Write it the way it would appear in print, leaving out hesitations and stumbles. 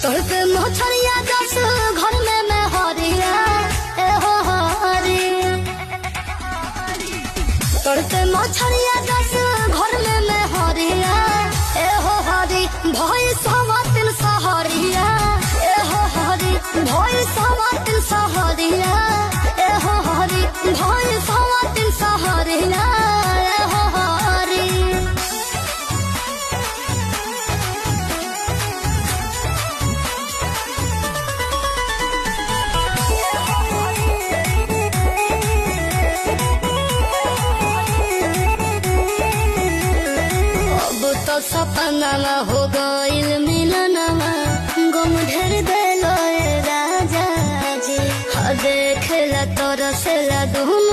तोर पे मोछरिया दस घर में मैं हरिया ए हो हरी। तोर पे मोछरिया दस घर में मैं हरिया ए हो हरी। भई सवातिन सहरिया ए हो हरी। भई सवातिन सहरिया ए हो हरी। भई सवातिन सहरिया ए हो हरी। तो सपना हो गइल मिलनवा गम ढेर देलो ए राजा जी। देखेला तोर से ला दुम